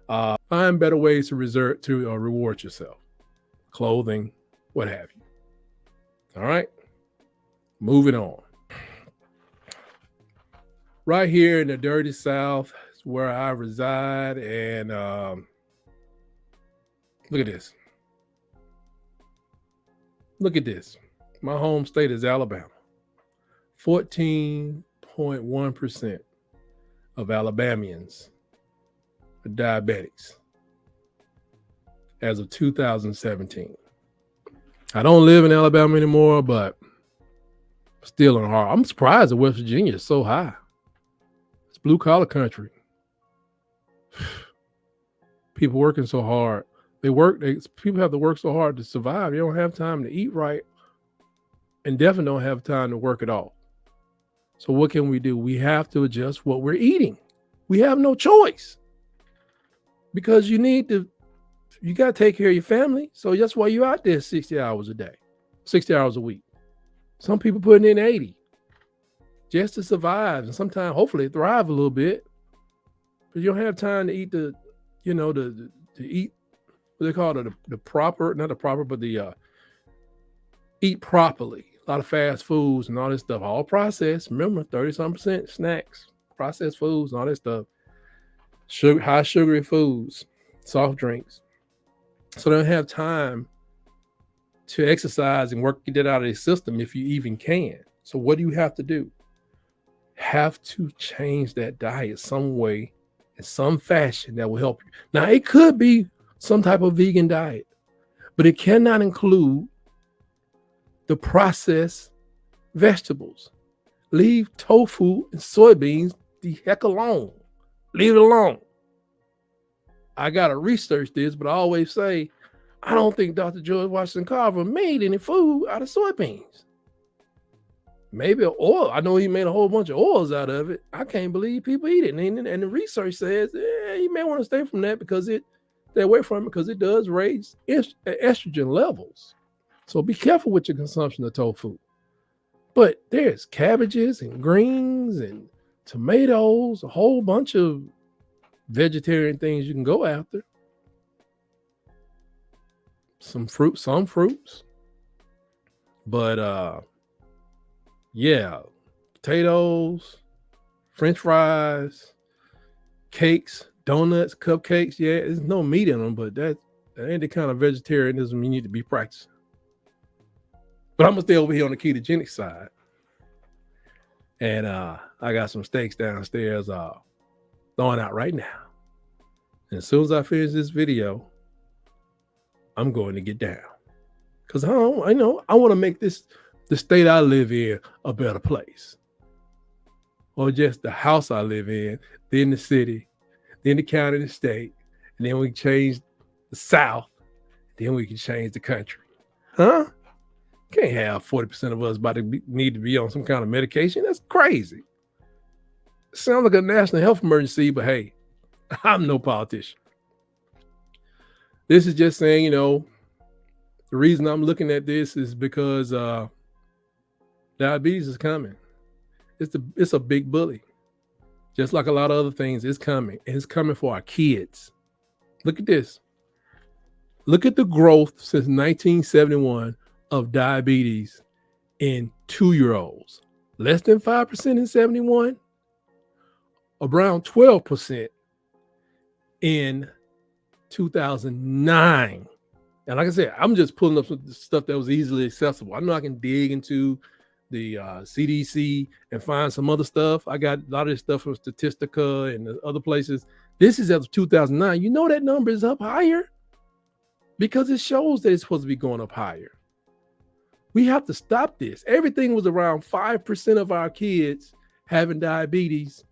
Find better ways to reward yourself. Clothing, what have you. All right, moving on. Right here in the dirty South is where I reside, and look at this. Look at this. My home state is Alabama. 14.1% of Alabamians are diabetics as of 2017. I don't live in Alabama anymore, but still in hard. I'm surprised that West Virginia is so high. It's blue collar country. People working so hard. People have to work so hard to survive. They don't have time to eat right, and definitely don't have time to work at all. So what can we do? We have to adjust what we're eating. We have no choice, because you got to take care of your family. So that's why you're out there 60 hours a day, 60 hours a week. Some people putting in 80 just to survive, and sometimes hopefully thrive a little bit. But you don't have time to eat to eat what they call it, the proper, not the proper, but the eat properly. A lot of fast foods and all this stuff, all processed. Remember, 30-some% snacks, processed foods, and all this stuff. High sugary foods, soft drinks. So they don't have time to exercise and get that out of their system if you even can. So what do you have to do? Have to change that diet some way, in some fashion that will help you. Now, it could be some type of vegan diet, but it cannot include the processed vegetables. Leave tofu and soybeans the heck alone. Leave it alone. I got to research this, but I always say, I don't think Dr. George Washington Carver made any food out of soybeans. Maybe oil. I know he made a whole bunch of oils out of it. I can't believe people eat it. And the research says, you may want to stay from that stay away from it, because it does raise estrogen levels. So be careful with your consumption of tofu. But there's cabbages and greens and tomatoes, a whole bunch of vegetarian things you can go after. Some fruits. But yeah, potatoes, French fries, cakes, donuts, cupcakes. Yeah, there's no meat in them, but that ain't the kind of vegetarianism you need to be practicing. But I'm gonna stay over here on the ketogenic side. And I got some steaks downstairs throwing out right now. And as soon as I finish this video, I'm going to get down. Because I want to make the state I live in a better place. Or just the house I live in, then the city, then the county, the state, and then we change the South, then we can change the country. Huh? Can't have 40% of us need to be on some kind of medication. That's crazy. Sounds like a national health emergency, but hey, I'm no politician. This is just saying, the reason I'm looking at this is because diabetes is coming. It's a big bully. Just like a lot of other things, it's coming. And it's coming for our kids. Look at this. Look at the growth since 1971 of diabetes in 2-year-olds. Less than 5% in 71, around 12% in 2009. And like I said, I'm just pulling up some stuff that was easily accessible. I know I can dig into the CDC and find some other stuff. I got a lot of this stuff from Statistica and other places. This is as of 2009. You know that number is up higher because it shows that it's supposed to be going up higher. We have to stop this. Everything was around 5% of our kids having diabetes,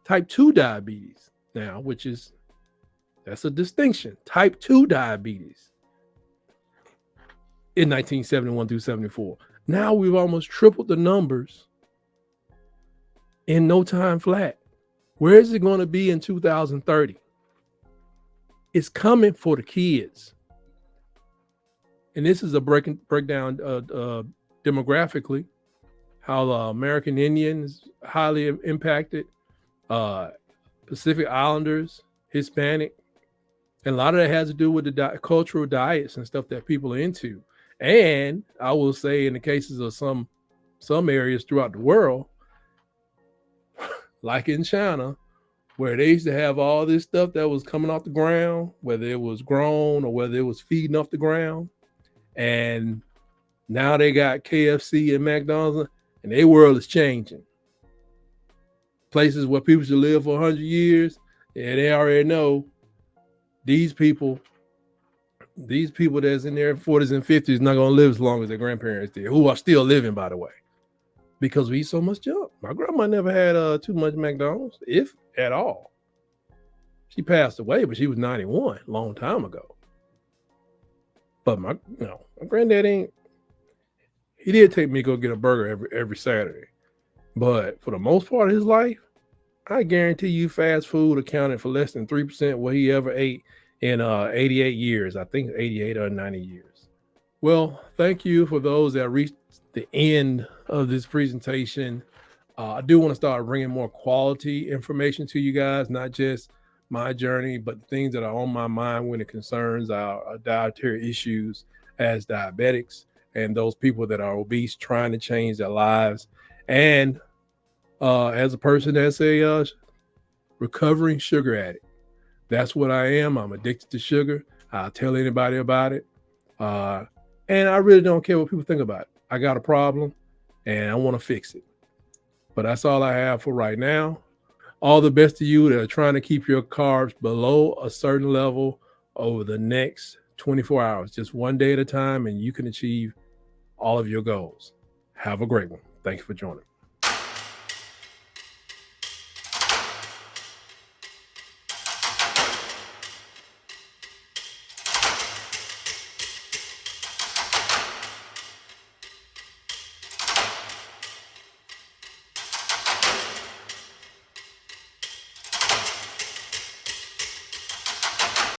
type 2 diabetes now, that's a distinction. Type 2 diabetes in 1971 through 74. Now we've almost tripled the numbers in no time flat. Where is it going to be in 2030? It's coming for the kids. And this is a breakdown demographically, how the American Indians highly impacted, Pacific Islanders, Hispanic. And a lot of that has to do with the cultural diets and stuff that people are into. And I will say in the cases of some areas throughout the world, like in China, where they used to have all this stuff that was coming off the ground, whether it was grown or whether it was feeding off the ground. And now they got KFC and McDonald's, and their world is changing. Places where people should live for 100 years, and they already know these people that's in their 40s and 50s not going to live as long as their grandparents did, who are still living, by the way, because we eat so much junk. My grandma never had too much McDonald's, if at all. She passed away, but she was 91 a long time ago. But my granddad he did take me to go get a burger every Saturday. But for the most part of his life, I guarantee you fast food accounted for less than 3% what he ever ate in 88 years. I think 88 or 90 years. Well, thank you for those that reached the end of this presentation. I do want to start bringing more quality information to you guys, not just my journey, but things that are on my mind when it concerns our dietary issues as diabetics and those people that are obese trying to change their lives. And as a person that's a recovering sugar addict, that's what I am. I'm addicted to sugar. I'll tell anybody about it. And I really don't care what people think about it. I got a problem and I want to fix it. But that's all I have for right now. All the best to you that are trying to keep your carbs below a certain level over the next 24 hours, just one day at a time, and you can achieve all of your goals. Have a great one. Thanks for joining.